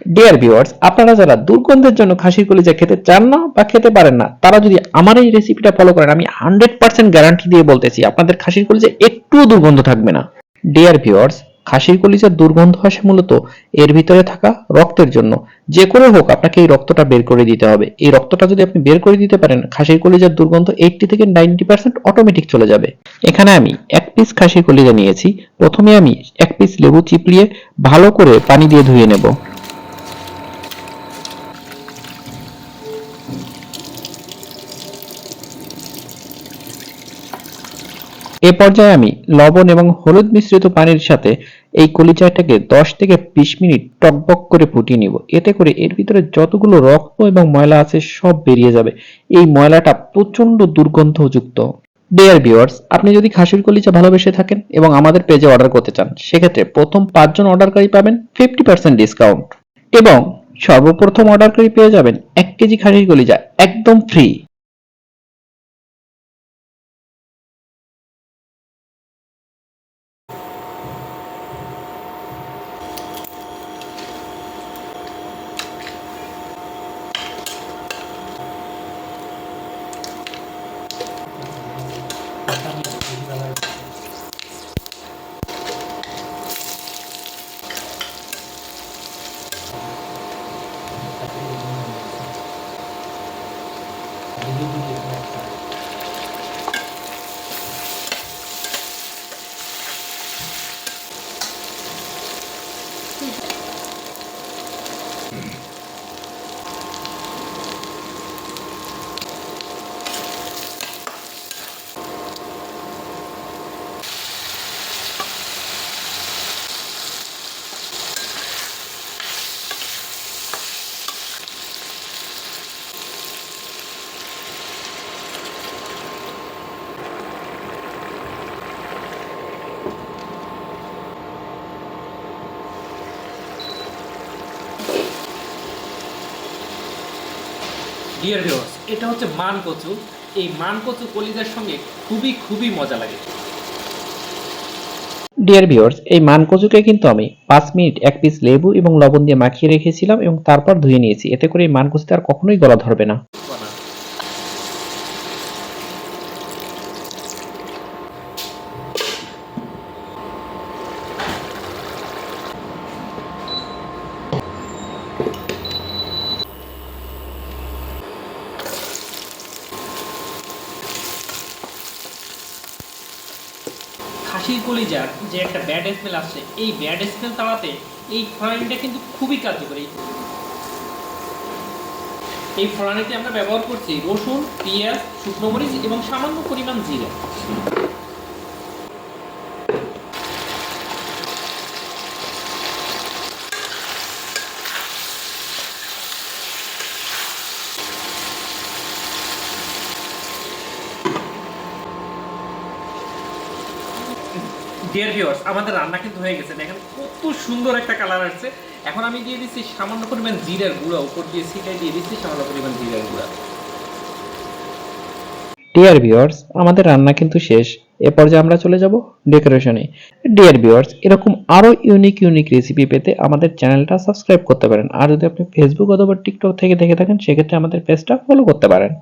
Dear viewers, আপনারা যারা দুর্গন্ধের জন্য খাসির কলিজা খেতে চান না বা খেতে পারেন না, তারা যদি আমার এই রেসিপিটা ফলো করেন, আমি 100% গ্যারান্টি দিয়ে বলতেছি আপনাদের খাসির কলিজা একটুও দুর্গন্ধ থাকবে না। ডিয়ার ভিউয়ার্স, খাসির কলিজার দুর্গন্ধ আসে মূলত এর ভিতরে থাকা রক্তের জন্য। যে করে হোক আপনাকে এই রক্তটা বের করে দিতে হবে। এই রক্তটা যদি আপনি বের করে দিতে পারেন, খাসির কলিজার দুর্গন্ধ 80 থেকে 90% অটোমেটিক চলে যাবে। এখানে আমি এক পিস খাসির কলিজা নিয়েছি। প্রথমে আমি এক পিস লেবু চিপড়িয়ে ভালো করে পানি দিয়ে ধুয়ে নেব। এ পর্যায়ে আমি লবণ এবং হলুদ মিশ্রিত পানির সাথে এই কলিজাটাকে 10 থেকে 20 মিনিট টকবক করে ফুটিয়ে নিব। এতে করে এর ভিতরে যতগুলো রক্ত এবং ময়লা আছে সব বেরিয়ে যাবে। এই ময়লাটা প্রচন্ড দুর্গন্ধযুক্ত। ডিয়ার ভিউয়ার্স, আপনি যদি খাসির কলিজা ভালোবেসে থাকেন এবং আমাদের পেজে অর্ডার করতে চান, সেক্ষেত্রে প্রথম 5 জন অর্ডারকারী পাবেন 50% ডিসকাউন্ট এবং সর্বপ্রথম অর্ডারকারী পেয়ে যাবেন 1 কেজি খাসির কলিজা একদম ফ্রি। ডিয়ার ভিউয়ার্স, এটা হচ্ছে মান কচু। এই মান কচু কলিজার সঙ্গে খুবই খুবই মজা লাগে। ডিয়ার ভিউয়ার্স, এই মানকচুকে কিন্তু আমি 5 মিনিট এক পিস লেবু এবং লবণ দিয়ে মাখিয়ে রেখেছিলাম এবং তারপর ধুয়ে নিয়েছি। এতে করে এই মানকচুতে আর কখনোই গলা ধরবে না। খাসির কলিজার যে একটা ব্যাড স্মেল আসছে, এই ব্যাড স্মেল তাড়াতে এই ফড়ানিটা কিন্তু খুবই কার্যকরী। এই ফড়ানিতে আমরা ব্যবহার করছি রসুন, পেঁয়াজ, শুকনো মরিচ এবং সামান্য পরিমাণ জিরা। ডিয়ার ভিউয়ার্স, আমাদের রান্না কিন্তু হয়ে গেছে। দেখেন কত সুন্দর একটা কালার আসছে। এখন আমি দিয়ে দিচ্ছি সামান্য পরিমাণ জিরার গুঁড়া, উপর দিয়ে ছিটাই দিয়ে দিচ্ছি সামান্য পরিমাণ জিরার গুঁড়া। ডিয়ার ভিউয়ার্স, আমাদের রান্না কিন্তু শেষ। এ পর্যায়ে আমরা চলে যাব ডেকোরেশনে। ডিয়ার ভিউয়ার্স, এরকম আরো ইউনিক রেসিপি পেতে আমাদের চ্যানেলটা সাবস্ক্রাইব করতে পারেন। আর যদি আপনি ফেসবুক অথবা টিকটক থেকে দেখে থাকেন, সেক্ষেত্রে আমাদের পেজটা ফলো করতে পারেন।